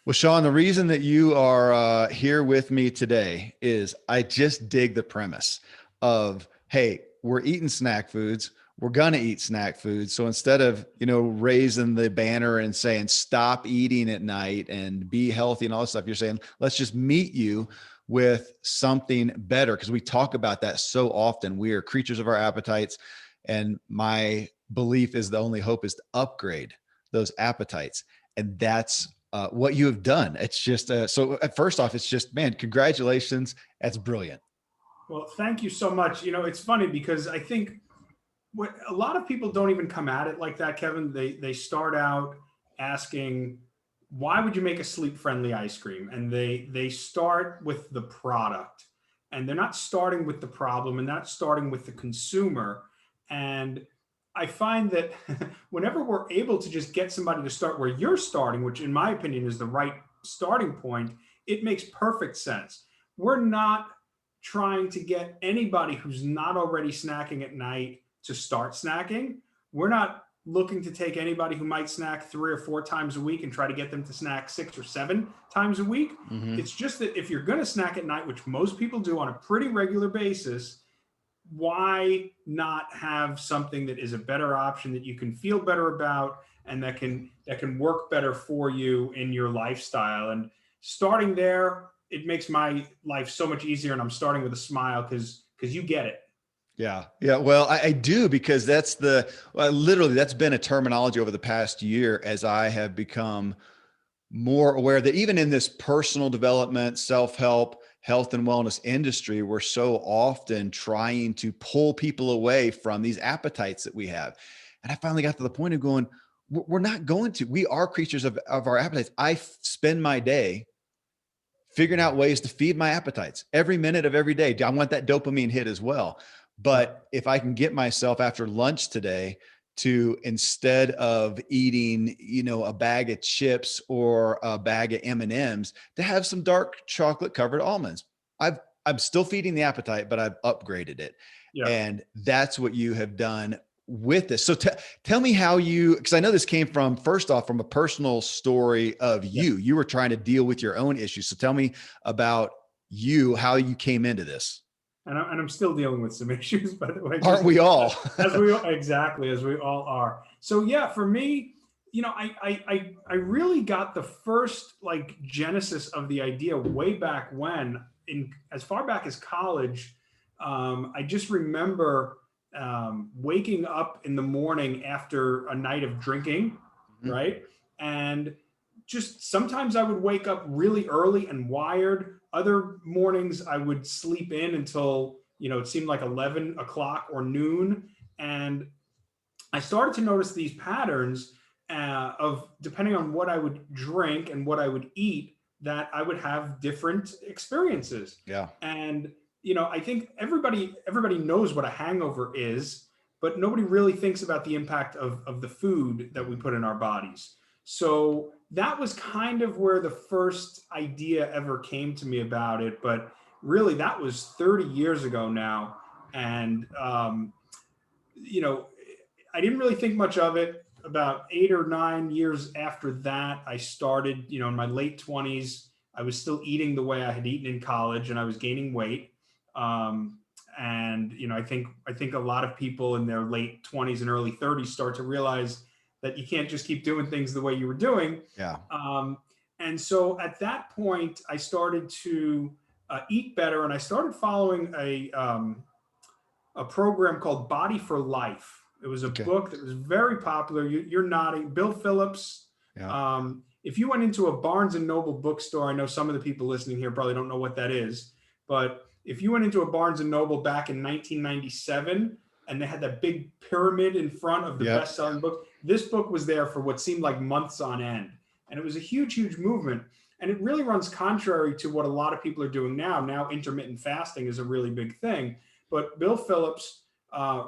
Well, Sean, the reason that you are here with me today is I just dig the premise of, hey, we're eating snack foods. We're going to eat snack foods. So instead of, raising the banner and saying, stop eating at night and be healthy and all this stuff, you're saying, let's just meet you with something better. Because we talk about that so often. We are creatures of our appetites. And my belief is the only hope is to upgrade those appetites. And that's what you have done. It's just so first off, it's just, man, congratulations. That's brilliant. Well, thank you so much. It's funny because I think what a lot of people don't even come at it like that, Kevin. They start out asking, why would you make a sleep friendly ice cream? And they start with the product, and they're not starting with the problem, and not starting with the consumer. And I find that whenever we're able to just get somebody to start where you're starting, which in my opinion is the right starting point, it makes perfect sense. We're not trying to get anybody who's not already snacking at night to start snacking. We're not looking to take anybody who might snack 3 or 4 times a week and try to get them to snack 6 or 7 times a week. Mm-hmm. It's just that if you're going to snack at night, which most people do on a pretty regular basis, why not have something that is a better option that you can feel better about and that can work better for you in your lifestyle? And starting there, it makes my life so much easier, and I'm starting with a smile because you get it. Yeah. Yeah. Well, I do, because that's literally that's been a terminology over the past year as I have become more aware that even in this personal development, self-help, health and wellness industry, we're so often trying to pull people away from these appetites that we have. And I finally got to the point of going, we're not going to, we are creatures of our appetites. I spend my day figuring out ways to feed my appetites every minute of every day. I want that dopamine hit as well. But if I can get myself after lunch today to, instead of eating, a bag of chips or a bag of M&Ms, to have some dark chocolate covered almonds, I'm still feeding the appetite, but I've upgraded it. Yeah. And that's what you have done with this. So tell me how because I know this came from, first off, from a personal story of you. You were trying to deal with your own issues. So tell me about how you came into this. And I'm still dealing with some issues, by the way. Aren't we all? Exactly, as we all are. So yeah, for me, I really got the first genesis of the idea way back when, as far back as college. I just remember waking up in the morning after a night of drinking, Mm-hmm. right? And just sometimes I would wake up really early and wired. Other mornings I would sleep in until, it seemed like 11 o'clock or noon. And I started to notice these patterns of, depending on what I would drink and what I would eat, that I would have different experiences. Yeah. And, I think everybody knows what a hangover is, but nobody really thinks about the impact of the food that we put in our bodies. So that was kind of where the first idea ever came to me about it. But really, that was 30 years ago now. And, I didn't really think much of it. About 8 or 9 years after that, I started, in my late 20s, I was still eating the way I had eaten in college, and I was gaining weight. And, I think a lot of people in their late 20s and early 30s start to realize that you can't just keep doing things the way you were doing. Yeah. And so at that point, I started to eat better, and I started following a program called Body for Life. It was a book that was very popular. You're nodding. Bill Phillips. Yeah. If you went into a Barnes and Noble bookstore, I know some of the people listening here probably don't know what that is, but if you went into a Barnes and Noble back in 1997 and they had that big pyramid in front of the best-selling book, this book was there for what seemed like months on end. And it was a huge, huge movement. And it really runs contrary to what a lot of people are doing now. Now, intermittent fasting is a really big thing. But Bill Phillips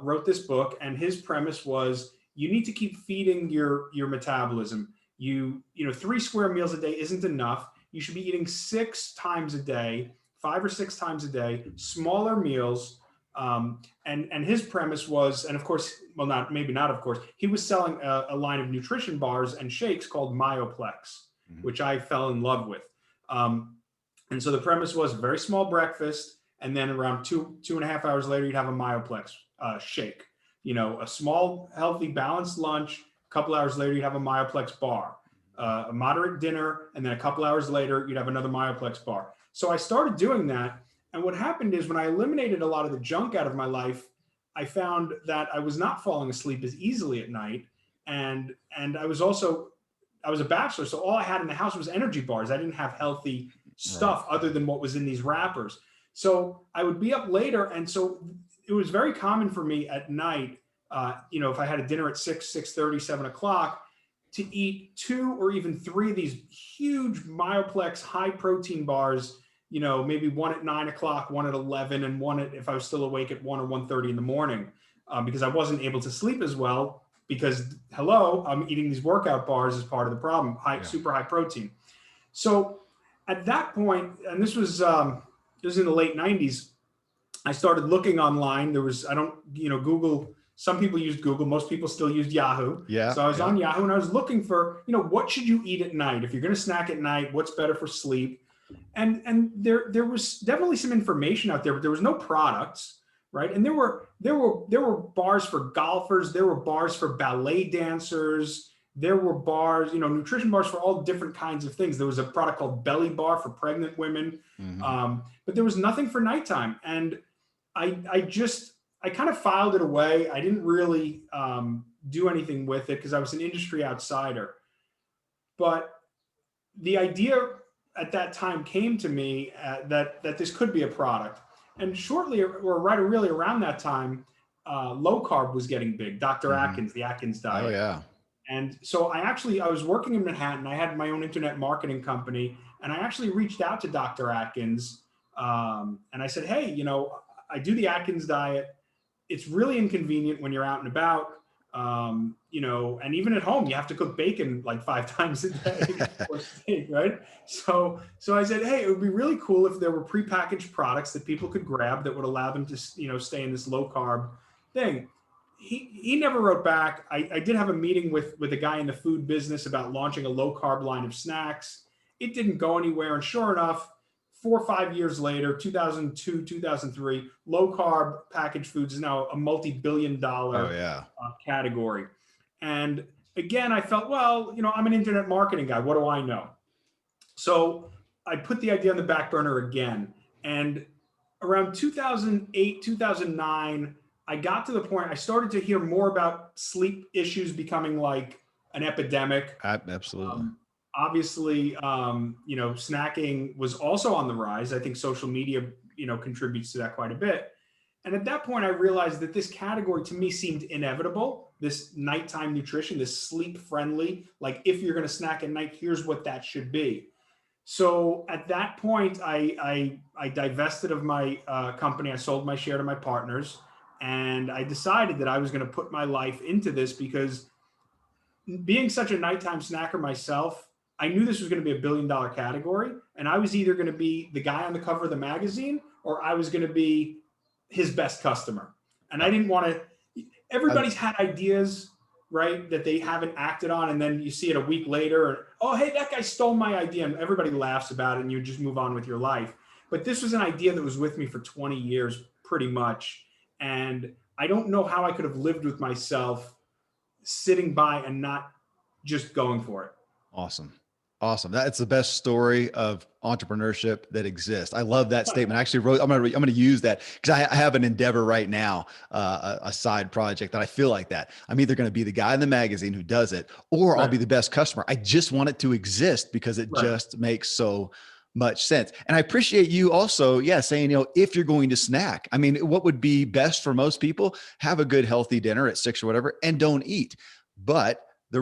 wrote this book, and his premise was you need to keep feeding your metabolism. 3 square meals a day isn't enough. You should be eating 6 times a day, 5 or 6 times a day, smaller meals. And his premise was, and of course, well, maybe not, of course, he was selling a line of nutrition bars and shakes called Myoplex. Mhm. which I fell in love with. And so the premise was a very small breakfast, and then around 2.5 hours later, you'd have a Myoplex shake. A small, healthy, balanced lunch. A couple hours later, you'd have a Myoplex bar. A moderate dinner, and then a couple hours later, you'd have another Myoplex bar. So I started doing that, and what happened is when I eliminated a lot of the junk out of my life, I found that I was not falling asleep as easily at night, and I was a bachelor, so all I had in the house was energy bars. I didn't have healthy Right. stuff other than what was in these wrappers. So I would be up later, and so it was very common for me at night. If I had a dinner at 6:30, 7 o'clock, to eat two or even three of these huge Myoplex high protein bars. Maybe one at 9 o'clock, one at 11, and one at, if I was still awake, at 1 or 1:30 in the morning, because I wasn't able to sleep as well. Because hello, I'm eating these workout bars as part of the problem, Yeah. super high protein. So at that point, and this was in the late 90s, I started looking online. There was, I don't, Google, some people used Google, most people still used Yahoo. Yeah. So I was Yeah. on Yahoo and I was looking for, what should you eat at night? If you're going to snack at night, what's better for sleep? And there was definitely some information out there, but there was no products, right? And there were bars for golfers, there were bars for ballet dancers, there were bars, nutrition bars for all different kinds of things. There was a product called Belly Bar for pregnant women, Mhm. but there was nothing for nighttime. And I kind of filed it away. I didn't really do anything with it because I was an industry outsider. But the idea at that time came to me that this could be a product. And shortly, or right, or really around that time, low carb was getting big. Dr. Mhm. Atkins, the Atkins Oh diet. yeah. And so I was working in Manhattan. I had my own internet marketing company, and I actually reached out to Dr. Atkins, and I said, "Hey, I do the Atkins diet. It's really inconvenient when you're out and about, and even at home, you have to cook bacon like 5 times a day or steak, right? So I said, hey, it would be really cool if there were prepackaged products that people could grab that would allow them to, stay in this low carb thing." He never wrote back. I did have a meeting with a guy in the food business about launching a low carb line of snacks. It didn't go anywhere, and sure enough, 4 or 5 years later, 2002, 2003, low carb packaged foods is now a multi-billion Oh dollar yeah. category. And again, I felt, well, I'm an internet marketing guy. What do I know? So I put the idea on the back burner again. And around 2008, 2009, I got to the point I started to hear more about sleep issues becoming like an epidemic. Absolutely. Obviously, snacking was also on the rise. I think social media, contributes to that quite a bit. And at that point, I realized that this category to me seemed inevitable. This nighttime nutrition, this sleep friendly, like if you're going to snack at night, here's what that should be. So at that point, I divested of my company. I sold my share to my partners, and I decided that I was going to put my life into this because being such a nighttime snacker myself, I knew this was going to be $1 billion category, and I was either going to be the guy on the cover of the magazine or I was going to be his best customer. And I didn't want to. I, Everybody's had ideas, right, that they haven't acted on, and then you see it a week later, or, oh, hey, that guy stole my idea, and everybody laughs about it, and you just move on with your life. But this was an idea that was with me for 20 years, pretty much, and I don't know how I could have lived with myself sitting by and not just going for it. Awesome. Awesome. That's the best story of entrepreneurship that exists. I love that statement. I actually wrote, I'm going to use that because I have an endeavor right now, a side project that I feel like that. I'm either going to be the guy in the magazine who does it, or I'll Right. be the best customer. I just want it to exist because it Right. just makes so much sense. And I appreciate you also, saying, if you're going to snack, I mean, what would be best for most people? Have a good, healthy dinner at 6 or whatever, and don't eat. But my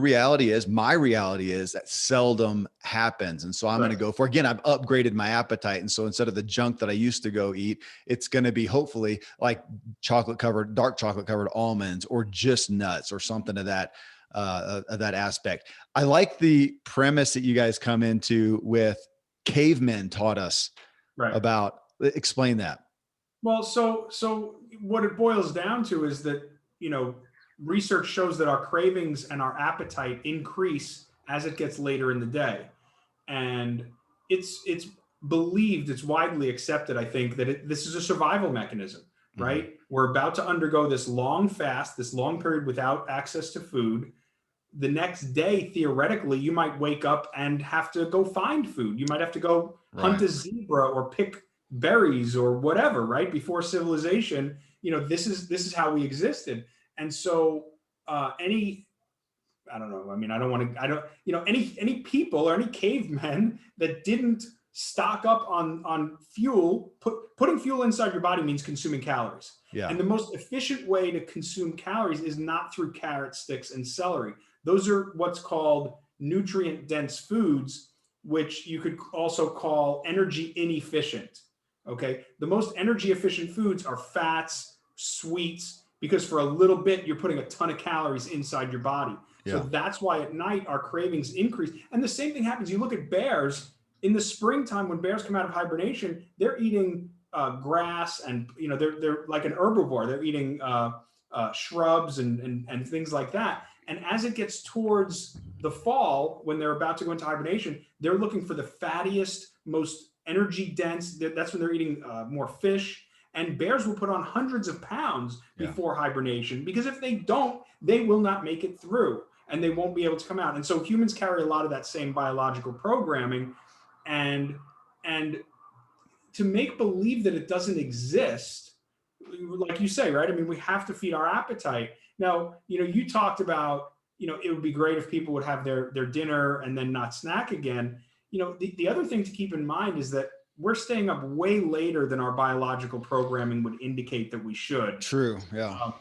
reality is that seldom happens. And so I'm going to go for, again, I've upgraded my appetite. And so instead of the junk that I used to go eat, it's going to be hopefully like dark chocolate covered almonds, or just nuts, or something of that aspect. I like the premise that you guys come into with cavemen taught us Right. about. Explain that. Well, so what it boils down to is that, research shows that our cravings and our appetite increase as it gets later in the day. it's believed, it's widely accepted, I think, that this is a survival mechanism, Mhm. right? We're about to undergo this long fast, this long period without access to food. The next day, theoretically, you might wake up and have to go find food. You might have to go hunt Right. a zebra or pick berries or whatever, right? Before civilization, this is how we existed. And so any I don't know. I mean, I don't want to. I don't. Any people or any cavemen that didn't stock up on fuel. Putting fuel inside your body means consuming calories, Yeah. and the most efficient way to consume calories is not through carrot sticks and celery. Those are what's called nutrient dense foods, which you could also call energy inefficient. Okay, the most energy efficient foods are fats, sweets, because for a little bit you're putting a ton of calories inside your body. So Yeah. that's why at night our cravings increase. And the same thing happens. You look at bears in the springtime when bears come out of hibernation, they're eating grass, and they're like an herbivore. They're eating shrubs and things like that. And as it gets towards the fall, when they're about to go into hibernation, they're looking for the fattiest, most energy dense. That's when they're eating more fish. And bears will put on hundreds of pounds Yeah. before hibernation, because if they don't, they will not make it through and they won't be able to come out. And so humans carry a lot of that same biological programming, and and to make believe that it doesn't exist, like you say, right? I mean, we have to feed our appetite. Now, you talked about, it would be great if people would have their dinner and then not snack again. The other thing to keep in mind is that we're staying up way later than our biological programming would indicate that we should. True. Yeah.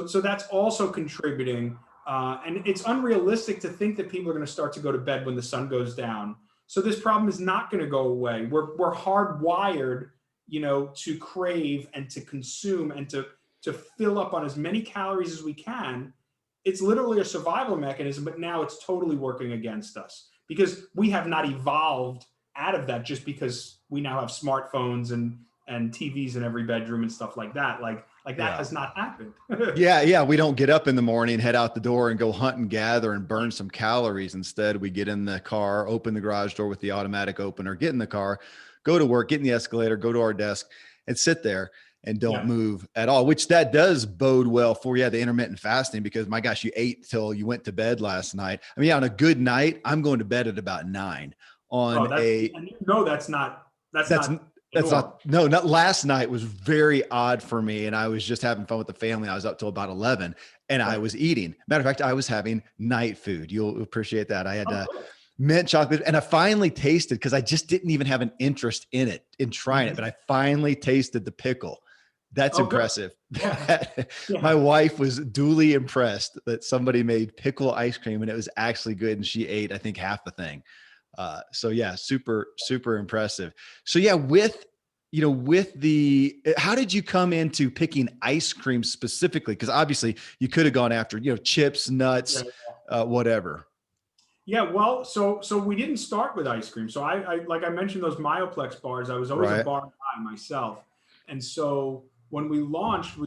So that's also contributing. And it's unrealistic to think that people are going to start to go to bed when the sun goes down. So this problem is not going to go away. We're hardwired, to crave and to consume and to fill up on as many calories as we can. It's literally a survival mechanism, but now it's totally working against us because we have not evolved out of that just because we now have smartphones and TVs in every bedroom and stuff like that. Like that Yeah. has not happened. Yeah. Yeah. We don't get up in the morning, head out the door and go hunt and gather and burn some calories. Instead, we get in the car, open the garage door with the automatic opener, get in the car, go to work, get in the escalator, go to our desk and sit there and don't Yeah. move at all, which that does bode well for, the intermittent fasting, because my gosh, you ate till you went to bed last night. I mean, on a good night, I'm going to bed at about 9 Oh, on a, and that's that's not the that's norm. not no, not last night was very odd for me. And I was just having fun with the family. I was up till about 11 and I Right. was eating. Matter of fact, I was having night food. You'll appreciate that. I had Oh, good. mint chocolate and I finally tasted, because I just didn't even have an interest in trying it, but I finally tasted the pickle. That's Oh, good. impressive. Yeah. My Yeah. wife was duly impressed that somebody made pickle ice cream and it was actually good. And she ate, I think, half the thing. So yeah, super, super impressive. So yeah, with the, how did you come into picking ice cream specifically? Because obviously you could have gone after, chips, nuts, Yeah. whatever. Yeah, well, so we didn't start with ice cream. So I like I mentioned those Myoplex bars. I was always a Right. bar guy myself, and so when we launched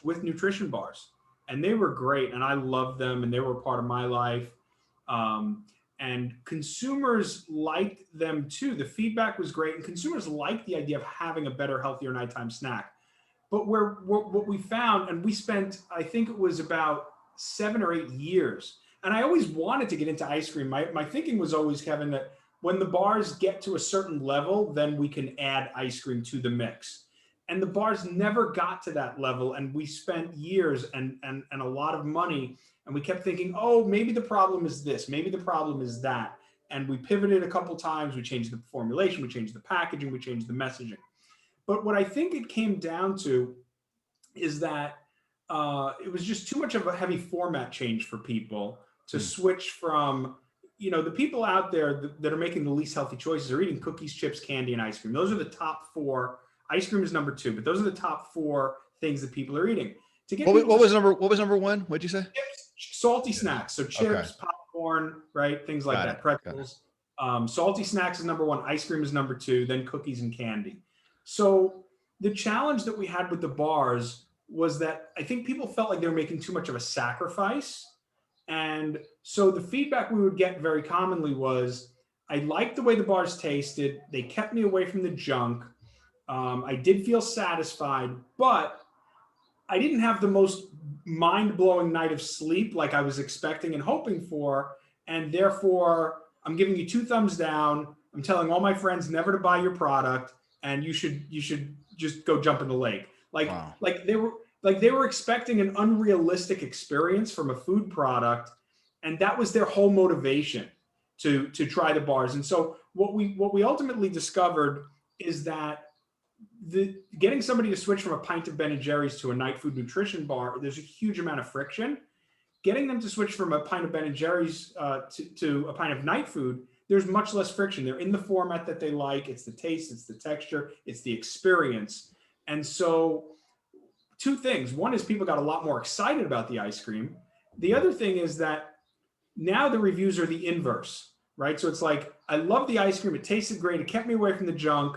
with nutrition bars, and they were great, and I loved them, and they were a part of my life. Um, and consumers liked them too. The feedback was great, and consumers liked the idea of having a better, healthier nighttime snack. But what we found, and we spent, I think it was about 7 or 8 years. And I always wanted to get into ice cream. My thinking was always, Kevin, that when the bars get to a certain level, then we can add ice cream to the mix. And the bars never got to that level. And we spent years and a lot of money. And we kept thinking, oh, maybe the problem is this, maybe the problem is that. And we pivoted a couple times. We changed the formulation, we changed the packaging, we changed the messaging. But what I think it came down to is that it was just too much of a heavy format change for people to Hmm. switch from, the people out there that are making the least healthy choices are eating cookies, chips, candy, and ice cream. Those are the top four. Ice cream is number two, but those are the top four things that people are eating. To get people What to was number one? What'd you say? chips, salty Chips. snacks, so Okay. chips, popcorn, right, things like Got it. that, Got it. pretzels. Salty snacks is number one, ice cream is number two, then cookies and candy. So the challenge that we had with the bars was that I think people felt like they were making too much of a sacrifice. And so the feedback we would get very commonly was, I liked the way the bars tasted. They kept me away from the junk. I did feel satisfied, but I didn't have the most mind-blowing night of sleep like I was expecting and hoping for. And therefore, I'm giving you 2 thumbs down. I'm telling all my friends never to buy your product, and you should just go jump in the lake. Like Wow. they were expecting an unrealistic experience from a food product, and that was their whole motivation to try the bars. And so what we ultimately discovered is that getting somebody to switch from a pint of Ben and Jerry's to a Nightfood nutrition bar, there's a huge amount of friction. Getting them to switch from a pint of Ben and Jerry's to a pint of Nightfood, there's much less friction. They're in the format that they like. It's the taste, it's the texture, it's the experience. And so 2 things. One is people got a lot more excited about the ice cream. The other thing is that now the reviews are the inverse, right? So it's like, I love the ice cream. It tasted great. It kept me away from the junk.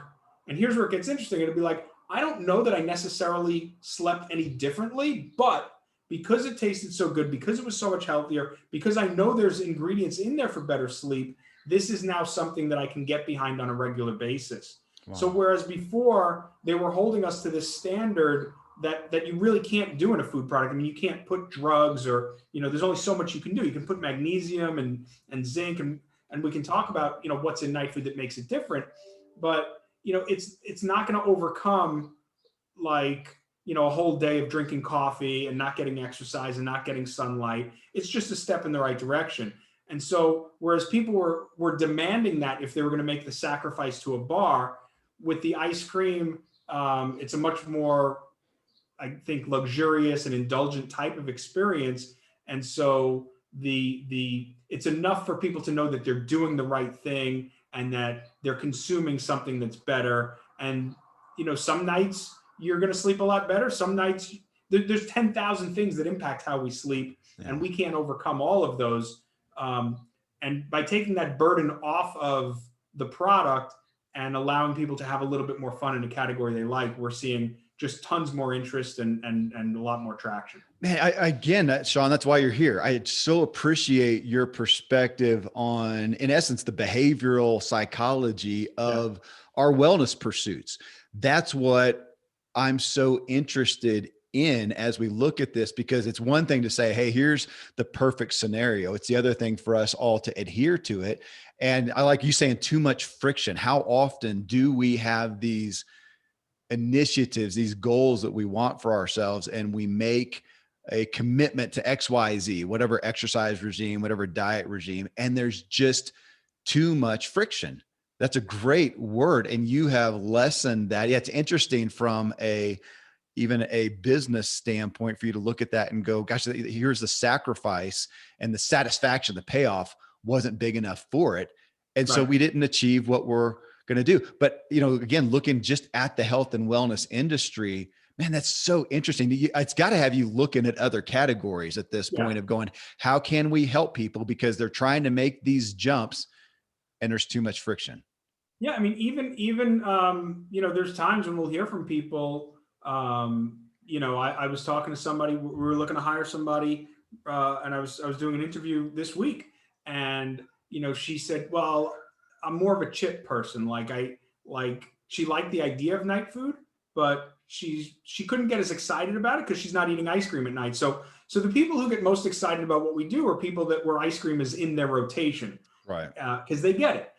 And here's where it gets interesting. It'll be like, I don't know that I necessarily slept any differently, but because it tasted so good, because it was so much healthier, because I know there's ingredients in there for better sleep, this is now something that I can get behind on a regular basis. Wow. So whereas before they were holding us to this standard that you really can't do in a food product. I mean, you can't put drugs or, there's only so much you can do. You can put magnesium and zinc, and we can talk about, what's in Nightfood that makes it different. But, it's not going to overcome like, a whole day of drinking coffee and not getting exercise and not getting sunlight. It's just a step in the right direction. And so, whereas people were demanding that if they were going to make the sacrifice to a bar, with the ice cream, it's a much more, I think, luxurious and indulgent type of experience. And so it's enough for people to know that they're doing the right thing and that they're consuming something that's better. And, some nights you're going to sleep a lot better. Some nights there's 10,000 things that impact how we sleep, and we can't overcome all of those. And by taking that burden off of the product and allowing people to have a little bit more fun in a category they like, we're seeing just tons more interest and a lot more traction. Man, again, Sean, that's why you're here. I so appreciate your perspective on, in essence, the behavioral psychology of our wellness pursuits. That's what I'm so interested in as we look at this, because it's one thing to say, hey, here's the perfect scenario. It's the other thing for us all to adhere to it. And I like you saying too much friction. How often do we have these initiatives, these goals that we want for ourselves, and we make a commitment to XYZ, whatever exercise regime, whatever diet regime, and there's just too much friction? That's a great word. And you have lessened that. Yeah, it's interesting from even a business standpoint for you to look at that and go, gosh, here's the sacrifice, and the satisfaction, the payoff wasn't big enough for it. And so we didn't achieve what we're going to do. But, again, looking just at the health and wellness industry, man, that's so interesting. It's got to have you looking at other categories at this point of going, how can we help people? Because they're trying to make these jumps and there's too much friction. Yeah. I mean, even there's times when we'll hear from people, I was talking to somebody, we were looking to hire somebody, and I was doing an interview this week, and, she said, well, I'm more of a chip person. She liked the idea of Nightfood, but she couldn't get as excited about it because she's not eating ice cream at night. So the people who get most excited about what we do are people where ice cream is in their rotation, right? Because they get it.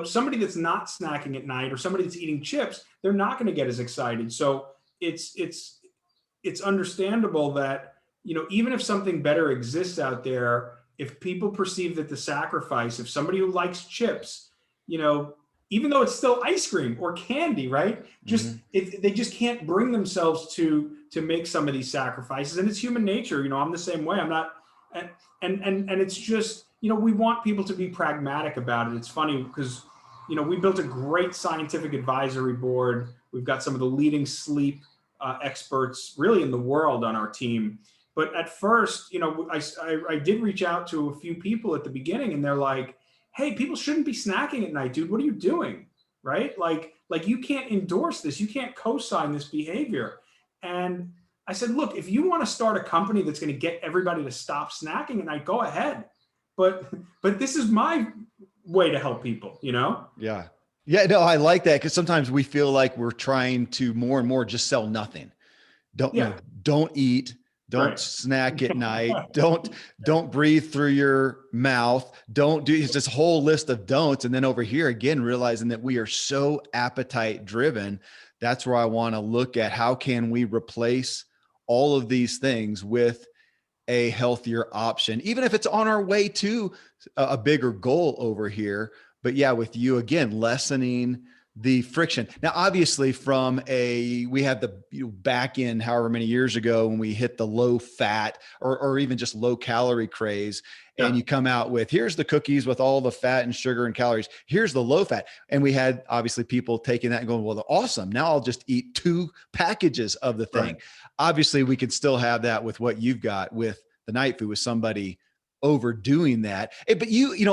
Somebody that's not snacking at night or somebody that's eating chips, they're not going to get as excited. So it's understandable that, even if something better exists out there, if people perceive that the sacrifice, if somebody who likes chips, even though it's still ice cream or candy, right? They just can't bring themselves to make some of these sacrifices. And it's human nature. I'm the same way. I'm not, and it's just, we want people to be pragmatic about it. It's funny because, we built a great scientific advisory board. We've got some of the leading sleep experts really in the world on our team. But at first, I did reach out to a few people at the beginning, and they're like, hey, people shouldn't be snacking at night, dude. What are you doing? Right? Like you can't endorse this. You can't co-sign this behavior. And I said, look, if you want to start a company that's going to get everybody to stop snacking at night, go ahead. But this is my way to help people, Yeah. Yeah. No, I like that because sometimes we feel like we're trying to more and more just sell nothing. Don't, Yeah, don't eat, don't right. snack at night, don't breathe through your mouth, don't do, it's this whole list of don'ts. And then over here again, realizing that we are so appetite driven. That's where I want to look at how can we replace all of these things with a healthier option, even if it's on our way to a bigger goal over here. But yeah, with you again, lessening the friction. Now, obviously we have the back in however many years ago when we hit the low fat or even just low calorie craze. And Yeah, you come out with, here's the cookies with all the fat and sugar and calories. Here's the low fat. And we had obviously people taking that and going, well, awesome. Now I'll just eat 2 packages of the right. thing. Obviously we could still have that with what you've got with the Nightfood, with somebody overdoing that. But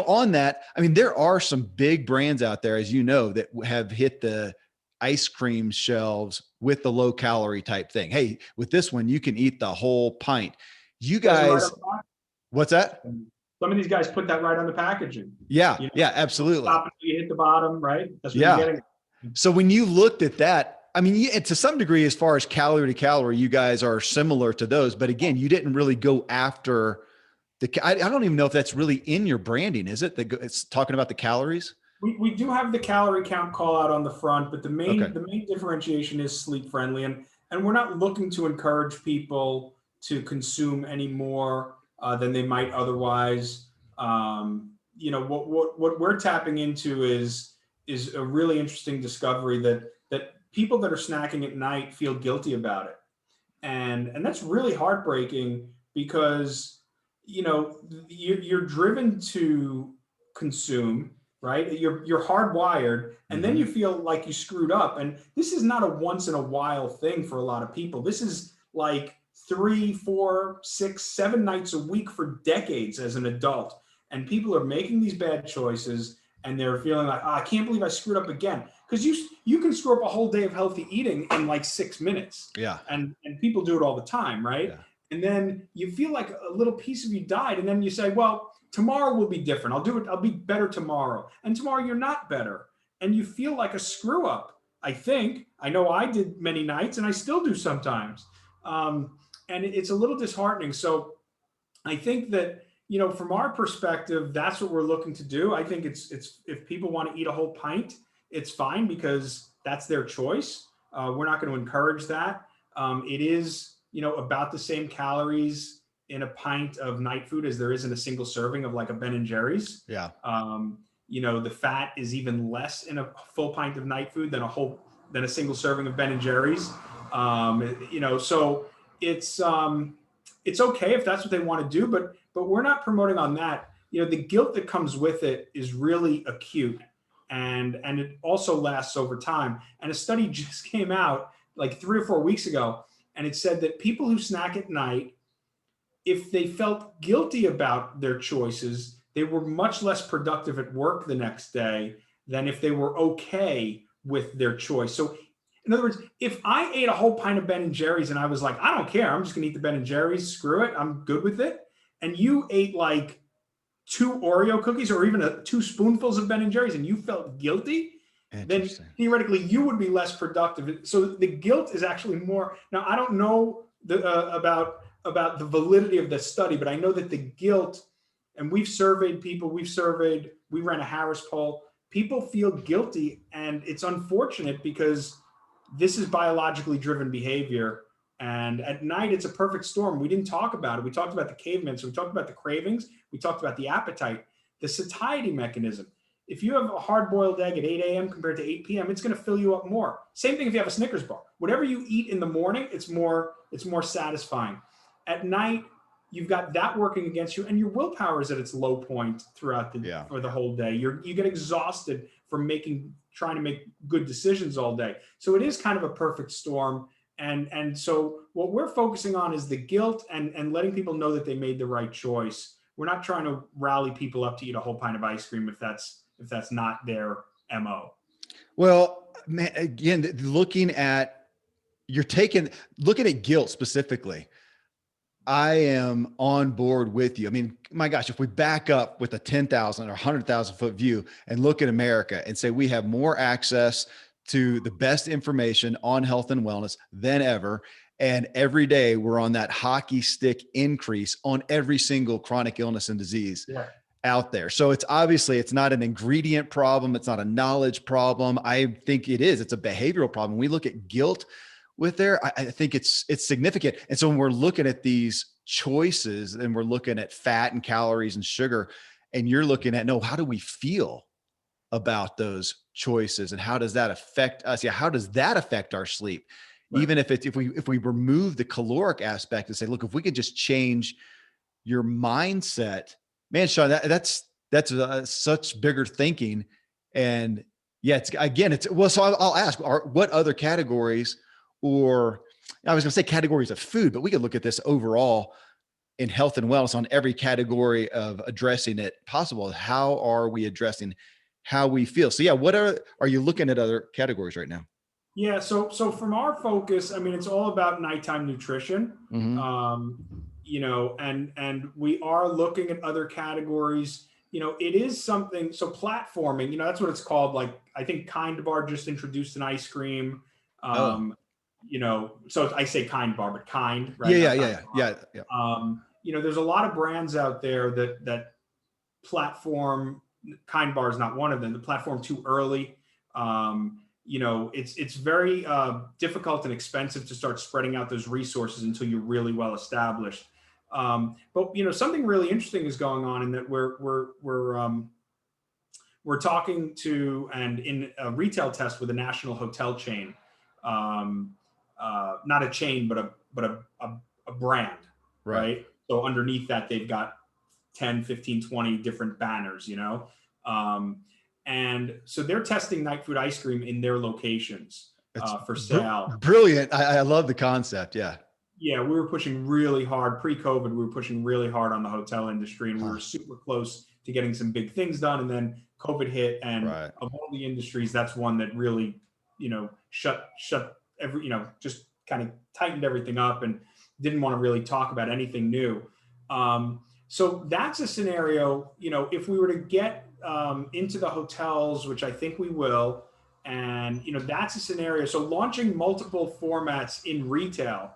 on that, I mean, there are some big brands out there, as you know, that have hit the ice cream shelves with the low calorie type thing. Hey, with this one, you can eat the whole pint. You Says it right guys, on the what's that? packaging. Some of these guys put that right on the packaging. Yeah, You know, yeah, absolutely. stop until you hit the bottom, right? That's what you're Yeah. getting. So when you looked at that, I mean, to some degree, as far as calorie to calorie, you guys are similar to those. But again, you didn't really go after I don't even know if that's really in your branding, is it? It's talking about the calories. We do have the calorie count call out on the front, but the Okay. main differentiation is sleep friendly, and we're not looking to encourage people to consume any more than they might otherwise. What we're tapping into is a really interesting discovery that people that are snacking at night feel guilty about it, and that's really heartbreaking because you're driven to consume, right? You're hardwired, and then you feel like you screwed up. And this is not a once in a while thing for a lot of people. This is like 3, 4, 6, 7 nights a week for decades as an adult. And people are making these bad choices, and they're feeling like, oh, I can't believe I screwed up again. Because you can screw up a whole day of healthy eating in like 6 minutes. Yeah. And people do it all the time, right? Yeah. And then you feel like a little piece of you died, and then you say, well, tomorrow will be different. I'll be better tomorrow. And tomorrow you're not better, and you feel like a screw up. I know I did many nights, and I still do sometimes. And it's a little disheartening. So I think that, from our perspective, that's what we're looking to do. I think it's if people want to eat a whole pint, it's fine because that's their choice. We're not going to encourage that. It is, about the same calories in a pint of Nightfood as there is in a single serving of like a Ben and Jerry's. Yeah. The fat is even less in a full pint of Nightfood than a single serving of Ben and Jerry's. So it's okay if that's what they want to do, but we're not promoting on that. The guilt that comes with it is really acute, and it also lasts over time. And a study just came out like 3 or 4 weeks ago, and it said that people who snack at night, if they felt guilty about their choices, they were much less productive at work the next day than if they were okay with their choice. So in other words, if I ate a whole pint of Ben and Jerry's and I was like, I don't care, I'm just gonna eat the Ben and Jerry's, screw it, I'm good with it. And you ate like 2 Oreo cookies or even 2 spoonfuls of Ben and Jerry's and you felt guilty, then theoretically you would be less productive. So the guilt is actually more. Now, I don't know about the validity of the study, but I know that the guilt, and we've surveyed people, we ran a Harris poll, people feel guilty, and it's unfortunate because this is biologically driven behavior. And at night, it's a perfect storm. We didn't talk about it. We talked about the cavemen. So we talked about the cravings. We talked about the appetite, the satiety mechanism. If you have a hard-boiled egg at 8 a.m. compared to 8 p.m., it's going to fill you up more. Same thing if you have a Snickers bar. Whatever you eat in the morning, it's more satisfying. At night, you've got that working against you, and your willpower is at its low point throughout for the whole day. You get exhausted from trying to make good decisions all day. So it is kind of a perfect storm. And so what we're focusing on is the guilt and letting people know that they made the right choice. We're not trying to rally people up to eat a whole pint of ice cream if that's not their MO. Well, man, again, looking at guilt specifically, I am on board with you. I mean, my gosh, if we back up with a 10,000 or 100,000 foot view and look at America and say we have more access to the best information on health and wellness than ever. And every day we're on that hockey stick increase on every single chronic illness and disease Yeah. out there. So it's obviously, it's not an ingredient problem. It's not a knowledge problem. I think it is. It's a behavioral problem. We look at guilt with there. I think it's significant. And so when we're looking at these choices and we're looking at fat and calories and sugar, and you're looking at, no, how do we feel about those choices and how does that affect us? Yeah. How does that affect our sleep? Right. Even if we remove the caloric aspect and say, look, if we could just change your mindset, man, Sean, that's such bigger thinking. And yeah, it's well, so I'll ask, what other categories, or I was going to say categories of food, but we could look at this overall in health and wellness on every category of addressing it possible. How are we addressing how we feel? So yeah, what are you looking at other categories right now? Yeah. So from our focus, I mean, it's all about nighttime nutrition. Mm-hmm. And we are looking at other categories. It is something. So platforming, that's what it's called. Like, I think Kind Bar just introduced an ice cream. Oh, So I say Kind Bar, but Kind, right? yeah, Not yeah, Kind yeah, Bar. yeah, yeah. There's a lot of brands out there that platform. Kind Bar is not one of them. The platform too early. It's very difficult and expensive to start spreading out those resources until you're really well established. But something really interesting is going on in that we're talking to, and in a retail test with a national hotel chain, not a chain, but a brand, Right. right? So underneath that, they've got 10, 15, 20 different banners, and so they're testing Nightfood ice cream in their locations It's for sale. brilliant. I love the concept. Yeah. Yeah, we were pushing really hard pre-COVID. We were pushing really hard on the hotel industry, and we were super close to getting some big things done. And then COVID hit, and Right. of all the industries, that's one that really, shut every, just kind of tightened everything up and didn't want to really talk about anything new. So that's a scenario, if we were to get into the hotels, which I think we will, and that's a scenario. So launching multiple formats in retail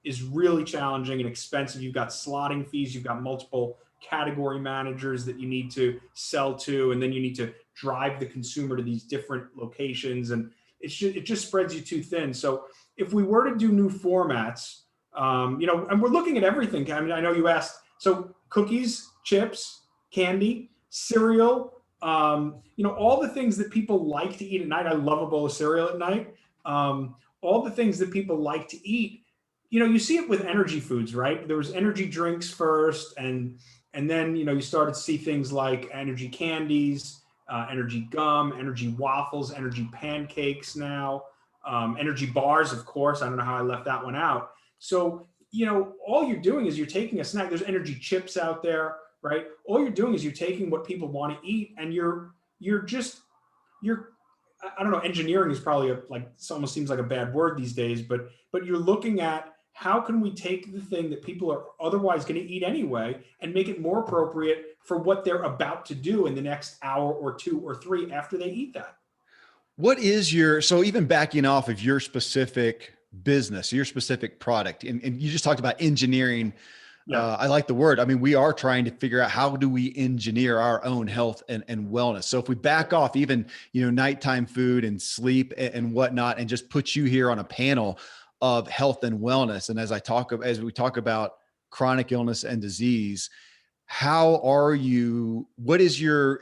is really challenging and expensive. You've got slotting fees, you've got multiple category managers that you need to sell to, and then you need to drive the consumer to these different locations, and it just spreads you too thin. So if we were to do new formats, and we're looking at everything. I mean, I know you asked. So cookies, chips, candy, cereal, all the things that people like to eat at night. I love a bowl of cereal at night. All the things that people like to eat. You see it with energy foods, right? There was energy drinks first, and then you started to see things like energy candies, energy gum, energy waffles, energy pancakes now, energy bars, of course. I don't know how I left that one out. So all you're doing is you're taking a snack. There's energy chips out there, right? All you're doing is you're taking what people want to eat, and you're I don't know, engineering is probably it almost seems like a bad word these days, but you're looking at how can we take the thing that people are otherwise going to eat anyway and make it more appropriate for what they're about to do in the next hour or 2 or 3 after they eat that. What is so even backing off of your specific business, your specific product, and you just talked about engineering. Yeah. I like the word. I mean, we are trying to figure out how do we engineer our own health and wellness. So if we back off even, nighttime food and sleep and whatnot, and just put you here on a panel of health and wellness. And as we talk about chronic illness and disease, what is your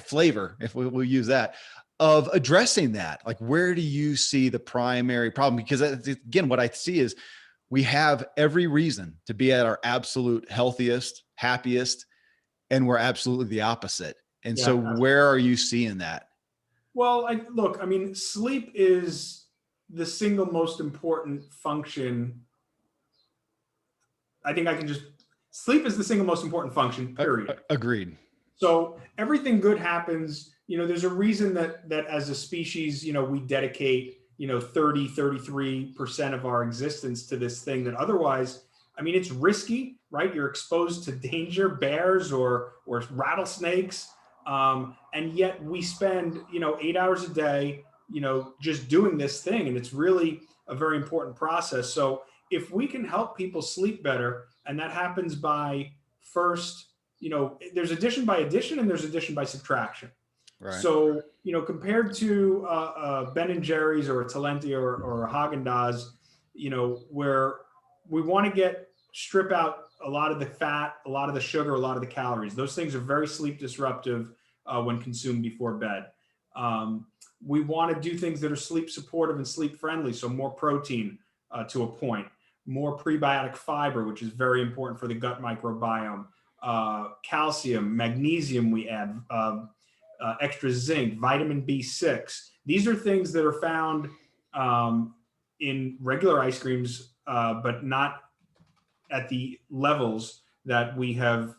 flavor, if we'll use that, of addressing that? Like, where do you see the primary problem? Because again, what I see is we have every reason to be at our absolute healthiest, happiest, and we're absolutely the opposite. And Yeah, so where are you seeing that? well, I mean, sleep is the single most important function. I think sleep is the single most important function, period. Agreed. So everything good happens, there's a reason that as a species, we dedicate, 30, 33% of our existence to this thing that otherwise, I mean, it's risky, right? You're exposed to danger, bears or rattlesnakes. And yet we spend, 8 hours a day, just doing this thing. And it's really a very important process. So if we can help people sleep better, and that happens by first, there's addition by addition and there's addition by subtraction. Right. So, compared to Ben and Jerry's or a Talenti or a Haagen Daz, where we want to strip out a lot of the fat, a lot of the sugar, a lot of the calories. Those things are very sleep disruptive when consumed before bed. We want to do things that are sleep supportive and sleep friendly. So more protein to a point, more prebiotic fiber, which is very important for the gut microbiome, calcium, magnesium we add, extra zinc, vitamin B6. These are things that are found in regular ice creams, but not at the levels that we have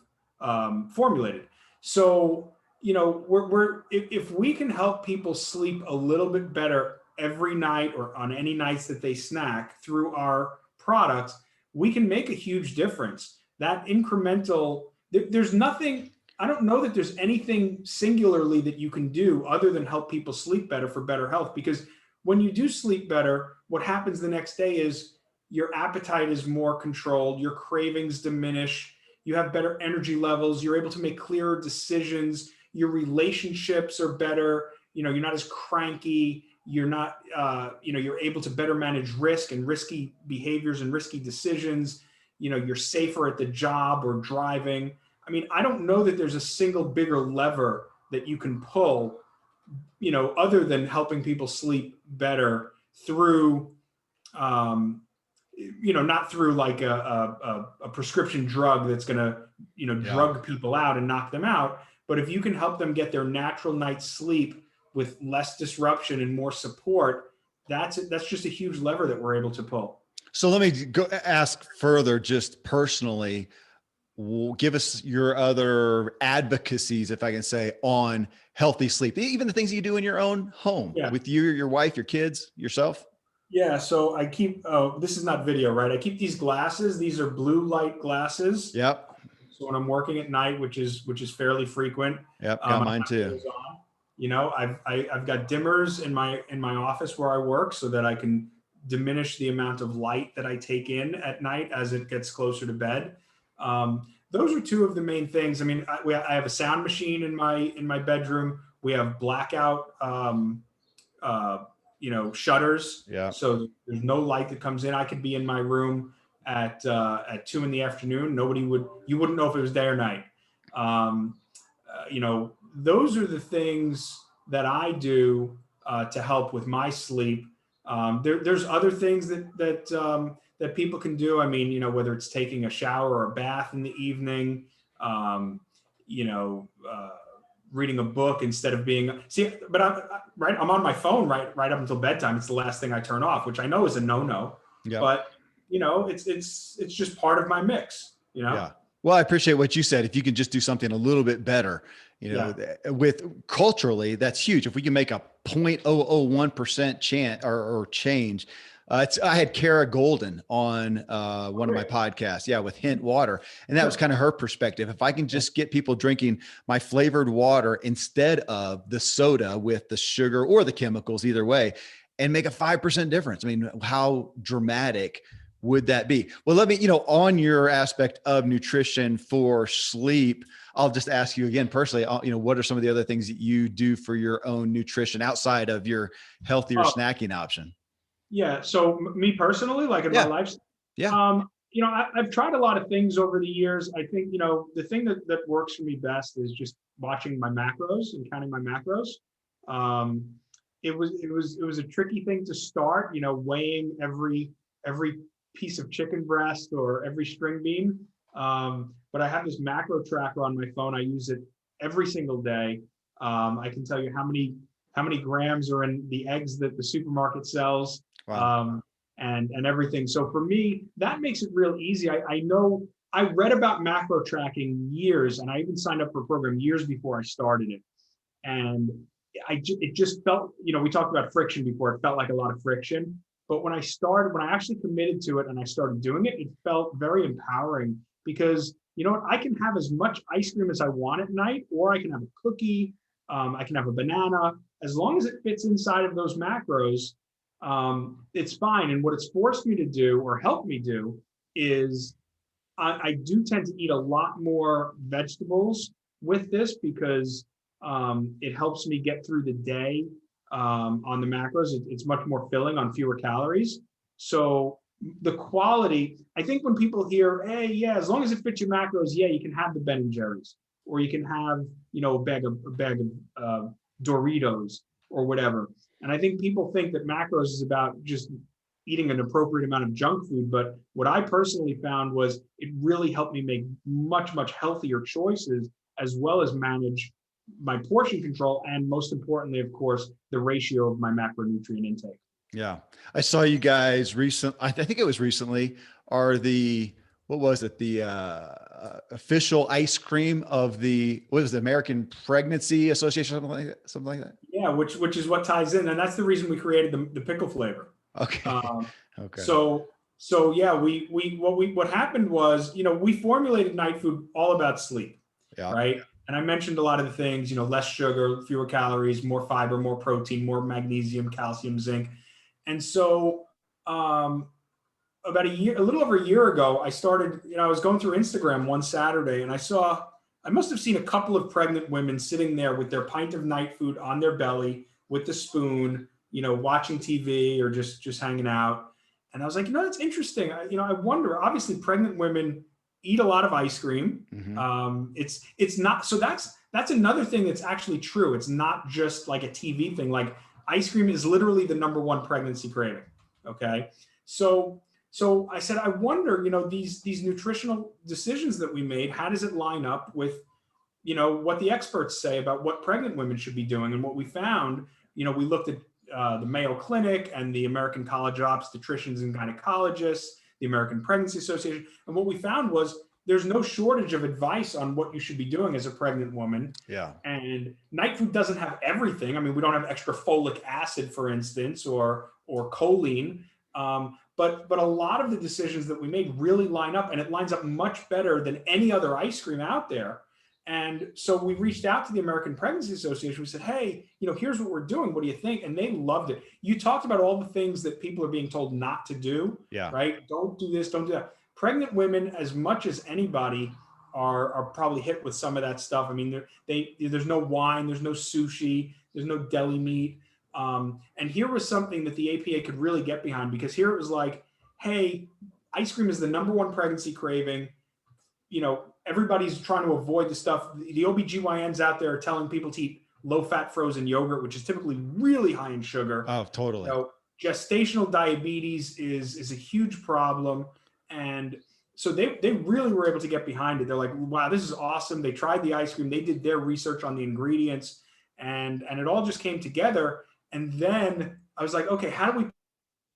formulated. So, if we can help people sleep a little bit better every night or on any nights that they snack through our products, we can make a huge difference. That incremental, there's nothing, I don't know that there's anything singularly that you can do other than help people sleep better for better health. Because when you do sleep better, what happens the next day is your appetite is more controlled, your cravings diminish, you have better energy levels, you're able to make clearer decisions, your relationships are better, you're not as cranky, you're not, you're able to better manage risk and risky behaviors and risky decisions, you're safer at the job or driving. I mean, I don't know that there's a single bigger lever that you can pull, other than helping people sleep better through, not through like a prescription drug that's going to, drug people out and knock them out. But if you can help them get their natural night's sleep with less disruption and more support, that's just a huge lever that we're able to pull. So let me go ask further, just personally, give us your other advocacies, if I can say, on healthy sleep, even the things that you do in your own home with you, your wife, your kids, yourself. Yeah. So I keep, this is not video, right? I keep these glasses. These are blue light glasses. Yep. So when I'm working at night, which is fairly frequent. Yep. Got mine too. I've got dimmers in my office where I work so that I can diminish the amount of light that I take in at night as it gets closer to bed. Those are two of the main things. I mean, I have a sound machine in my bedroom. We have blackout, shutters. Yeah. So there's no light that comes in. I could be in my room at 2 p.m. You wouldn't know if it was day or night. Those are the things that I do to help with my sleep. There's other things that people can do. I mean, whether it's taking a shower or a bath in the evening, reading a book instead of but I'm on my phone right up until bedtime. It's the last thing I turn off, which I know is a no-no, but it's just part of my mix, Yeah. Well, I appreciate what you said. If you can just do something a little bit better, with culturally, that's huge. If we can make a 0.001% chance or change. I had Kara Golden on one of my podcasts, with Hint Water. And that was kind of her perspective. If I can just get people drinking my flavored water instead of the soda with the sugar or the chemicals, either way, and make a 5% difference. I mean, how dramatic would that be? Well, let me, on your aspect of nutrition for sleep, I'll just ask you again personally, what are some of the other things that you do for your own nutrition outside of your healthier snacking option? Yeah. So me personally, like in my life, I've tried a lot of things over the years. I think, the thing that works for me best is just watching my macros and counting my macros. It was a tricky thing to start, weighing every piece of chicken breast or every string bean. But I have this macro tracker on my phone. I use it every single day. I can tell you how many grams are in the eggs that the supermarket sells. Wow. And everything. So for me, that makes it real easy. I know I read about macro tracking years, and I even signed up for a program years before I started it. And it just felt, we talked about friction before. It felt like a lot of friction, But when I actually committed to it and I started doing it, it felt very empowering because you know what? I can have as much ice cream as I want at night, or I can have a cookie, I can have a banana, as long as it fits inside of those macros, it's fine. And what it's forced me to do or helped me do is I do tend to eat a lot more vegetables with this because it helps me get through the day on the macros. It's much more filling on fewer calories. So the quality, I think when people hear, hey, yeah, as long as it fits your macros, yeah, you can have the Ben and Jerry's, or you can have, you know, a bag of Doritos or whatever. And I think people think that macros is about just eating an appropriate amount of junk food. But what I personally found was it really helped me make much, much healthier choices, as well as manage my portion control. And most importantly, of course, the ratio of my macronutrient intake. Yeah. I saw you guys I think it was recently, are what was it? The official ice cream of what was the American Pregnancy Association, something like that. Yeah, which is what ties in. And that's the reason we created the pickle flavor. Okay. Okay. So yeah, what happened was, you know, we formulated Nightfood all about sleep, Yeah. right? And I mentioned a lot of the things, you know, less sugar, fewer calories, more fiber, more protein, more magnesium, calcium, zinc. And so about a little over a year ago, I started, you know, I was going through Instagram one Saturday and I must have seen a couple of pregnant women sitting there with their pint of Nightfood on their belly with the spoon, you know, watching TV or just hanging out. And I was like, you know, that's interesting. I wonder, obviously pregnant women eat a lot of ice cream. Mm-hmm. It's not, so that's another thing that's actually true. It's not just like a TV thing. Like ice cream is literally the number one pregnancy craving. Okay. So I said, I wonder, you know, these nutritional decisions that we made, how does it line up with, you know, what the experts say about what pregnant women should be doing? And what we found, you know, we looked at the Mayo Clinic and the American College of Obstetricians and Gynecologists, the American Pregnancy Association. And what we found was there's no shortage of advice on what you should be doing as a pregnant woman. Yeah. And Nightfood doesn't have everything. I mean, we don't have extra folic acid, for instance, or choline. But a lot of the decisions that we made really line up, and it lines up much better than any other ice cream out there. And so we reached out to the American Pregnancy Association. We said, hey, you know, here's what we're doing. What do you think? And they loved it. You talked about all the things that people are being told not to do, Yeah. right? Don't do this, don't do that. Pregnant women, as much as anybody, are probably hit with some of that stuff. I mean, there's no wine, there's no sushi, there's no deli meat. And here was something that the APA could really get behind, because here it was like, hey, ice cream is the number one pregnancy craving. You know, everybody's trying to avoid the stuff. The OBGYNs out there are telling people to eat low-fat frozen yogurt, which is typically really high in sugar. Oh, totally. You know, gestational diabetes is a huge problem. And so they really were able to get behind it. They're like, wow, this is awesome. They tried the ice cream. They did their research on the ingredients, and it all just came together. And then I was like, okay, how do we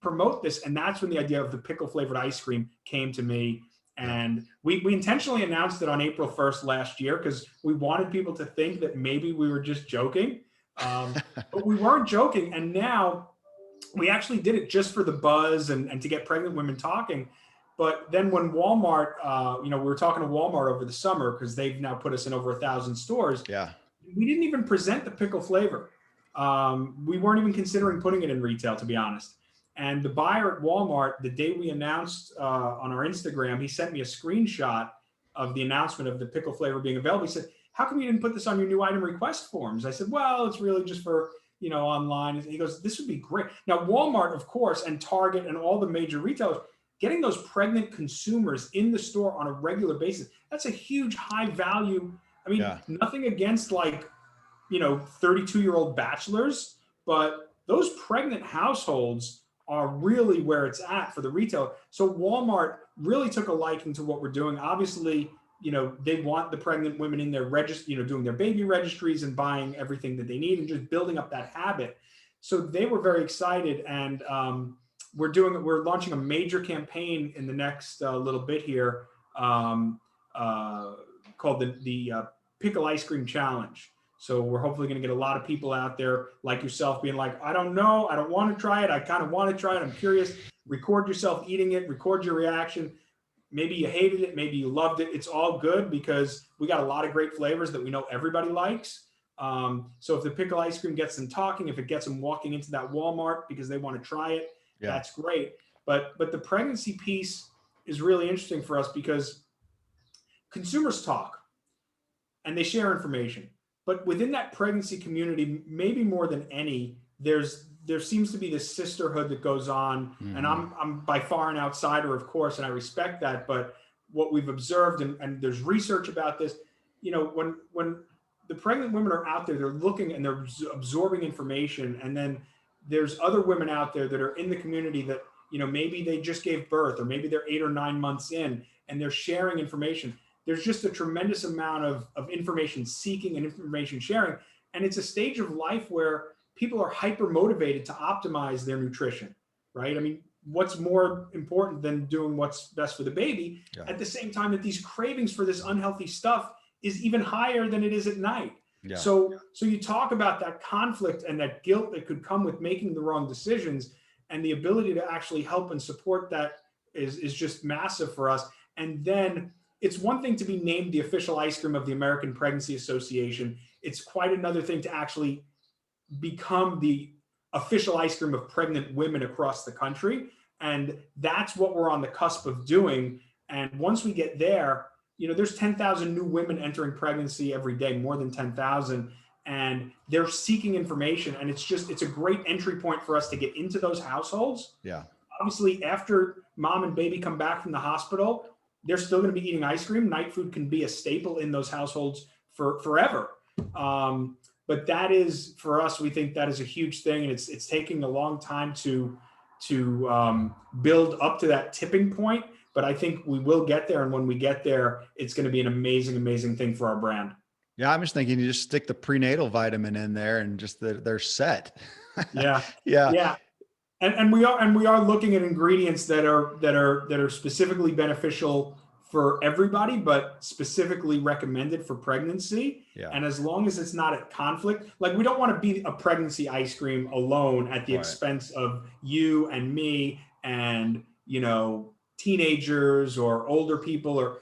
promote this? And that's when the idea of the pickle flavored ice cream came to me. And we intentionally announced it on April 1st last year because we wanted people to think that maybe we were just joking. But we weren't joking. And now we actually did it just for the buzz and to get pregnant women talking. But then when Walmart, you know, we were talking to Walmart over the summer because they've now put us in over 1,000 stores. Yeah. We didn't even present the pickle flavor. We weren't even considering putting it in retail, to be honest. And the buyer at Walmart, the day we announced on our Instagram, he sent me a screenshot of the announcement of the pickle flavor being available. He said, how come you didn't put this on your new item request forms? I said, well, it's really just for, you know, online. And he goes, this would be great. Now, Walmart, of course, and Target and all the major retailers, getting those pregnant consumers in the store on a regular basis, that's a huge high value. I mean, nothing against like, you know, 32-year-old bachelors, but those pregnant households are really where it's at for the retailer. So Walmart really took a liking to what we're doing. Obviously, you know, they want the pregnant women in their you know, doing their baby registries and buying everything that they need and just building up that habit. So they were very excited. And we're launching a major campaign in the next little bit here called the Pickle Ice Cream Challenge. So we're hopefully going to get a lot of people out there like yourself being like, I don't know, I don't want to try it. I kind of want to try it. I'm curious. Record yourself eating it, record your reaction. Maybe you hated it, maybe you loved it. It's all good because we got a lot of great flavors that we know everybody likes. So if the pickle ice cream gets them talking, if it gets them walking into that Walmart because they want to try it, that's great. But the pregnancy piece is really interesting for us because consumers talk and they share information. But within that pregnancy community, maybe more than any, there seems to be this sisterhood that goes on. And I'm by far an outsider, of course, and I respect that. But what we've observed, and there's research about this, when the pregnant women are out there, they're looking and they're absorbing information. And then there's other women out there that are in the community that, maybe they just gave birth or maybe they're 8 or 9 months in and they're sharing information. There's just a tremendous amount of information seeking and information sharing. And it's a stage of life where people are hyper motivated to optimize their nutrition, right? I mean, what's more important than doing what's best for the baby? Yeah. At the same time that these cravings for this unhealthy stuff is even higher than it is at night. Yeah. So you talk about that conflict and that guilt that could come with making the wrong decisions, and the ability to actually help and support that is just massive for us. And then it's one thing to be named the official ice cream of the American Pregnancy Association. It's quite another thing to actually become the official ice cream of pregnant women across the country. And that's what we're on the cusp of doing. And once we get there, there's 10,000 new women entering pregnancy every day, more than 10,000. And they're seeking information. And it's a great entry point for us to get into those households. Yeah. Obviously, after mom and baby come back from the hospital, they're still going to be eating ice cream. Nightfood can be a staple in those households for forever. But that is, for us, we think that is a huge thing. And it's taking a long time to build up to that tipping point. But I think we will get there. And when we get there, it's going to be an amazing, amazing thing for our brand. Yeah, I'm just thinking you just stick the prenatal vitamin in there and just they're set. Yeah. Yeah. And we are looking at ingredients that are specifically beneficial for everybody, but specifically recommended for pregnancy. Yeah. And as long as it's not at conflict, like we don't want to be a pregnancy ice cream alone at the expense of you and me and, teenagers or older people, or,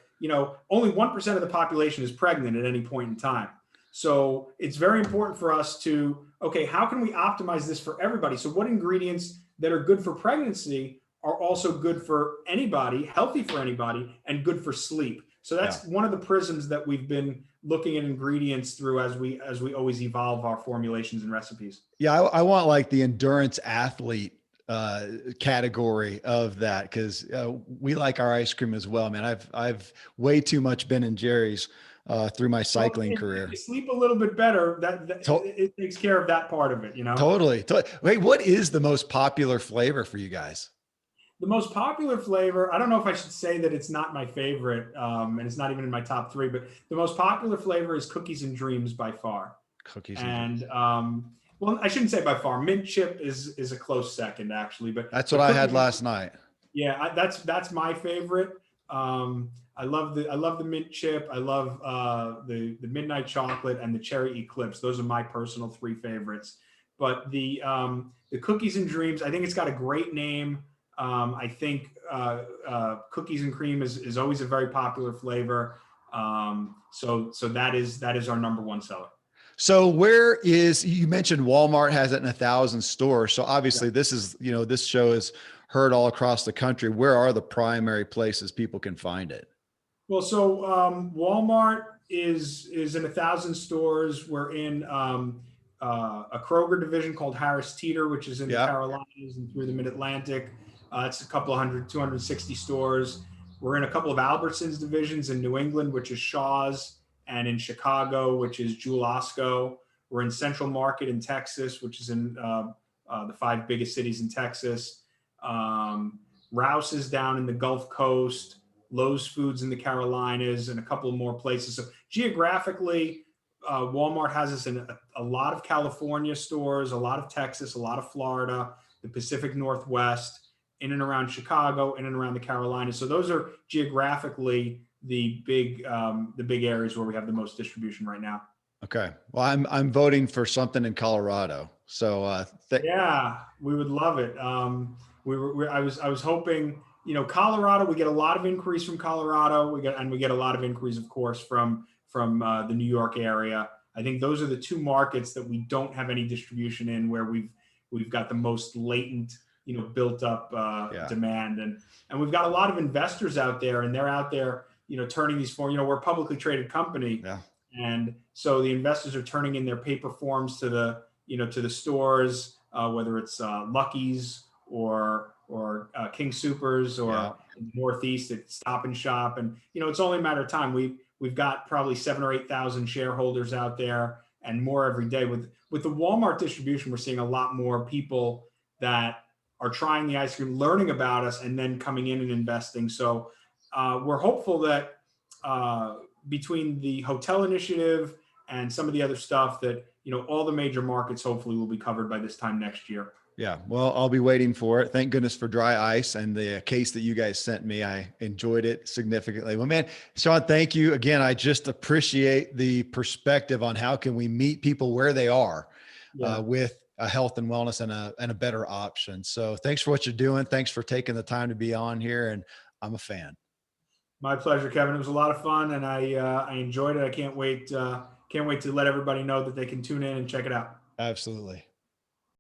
only 1% of the population is pregnant at any point in time. So it's very important for us to, okay, how can we optimize this for everybody? So what ingredients that are good for pregnancy are also good for anybody, healthy for anybody, and good for sleep. So that's one of the prisms that we've been looking at ingredients through as we always evolve our formulations and recipes. Yeah, I want like the endurance athlete category of that, because we like our ice cream as well, man. I've way too much Ben and Jerry's through my cycling career. If you sleep a little bit better, it takes care of that part of it, Totally. Wait, what is the most popular flavor for you guys? The most popular flavor, I don't know if I should say that it's not my favorite, and it's not even in my top 3, but the most popular flavor is Cookies and Dreams by far. Cookies and Dreams. Well, I shouldn't say by far. Mint chip is a close second, actually. But that's what I had last night. Yeah, that's my favorite. I love the mint chip. I love the midnight chocolate and the cherry eclipse. Those are my personal 3 favorites. But the Cookies and Dreams, I think it's got a great name. I think cookies and cream is always a very popular flavor. So that is our number 1 seller. So you mentioned Walmart has it in 1,000 stores. So obviously this is, this show is heard all across the country. Where are the primary places people can find it? Well, so Walmart is in 1,000 stores. We're in a Kroger division called Harris Teeter, which is in the Carolinas and through the Mid-Atlantic. It's a couple of 260 stores. We're in a couple of Albertsons divisions in New England, which is Shaw's, and in Chicago, which is Jewel Osco. We're in Central Market in Texas, which is in the 5 biggest cities in Texas. Rouse is down in the Gulf Coast, Lowe's Foods in the Carolinas, and a couple of more places. So geographically, Walmart has us in a lot of California stores, a lot of Texas, a lot of Florida, the Pacific Northwest, in and around Chicago, in and around the Carolinas. So those are geographically the big areas where we have the most distribution right now. Okay. Well, I'm voting for something in Colorado. So Yeah, we would love it. I was hoping, Colorado. We get a lot of inquiries from Colorado. We get a lot of inquiries, of course, from the New York area. I think those are the two markets that we don't have any distribution in, where we've got the most latent, built up yeah. demand, and we've got a lot of investors out there, and they're out there, turning these forms. We're a publicly traded company, Yeah. and so the investors are turning in their paper forms to the stores, whether it's Lucky's or King Supers, Yeah. or in the Northeast at Stop and Shop, and it's only a matter of time. We've got probably 7 or 8 thousand shareholders out there, and more every day. With the Walmart distribution, we're seeing a lot more people that are trying the ice cream, learning about us, and then coming in and investing. So we're hopeful that between the hotel initiative and some of the other stuff, that all the major markets hopefully will be covered by this time next year. Yeah. Well, I'll be waiting for it. Thank goodness for dry ice and the case that you guys sent me. I enjoyed it significantly. Well, man, Sean, thank you again. I just appreciate the perspective on how can we meet people where they are Yeah, with a health and wellness and a better option. So thanks for what you're doing. Thanks for taking the time to be on here. And I'm a fan. my pleasure, Kevin. It was a lot of fun, and I enjoyed it. I can't wait to let everybody know that they can tune in and check it out. Absolutely.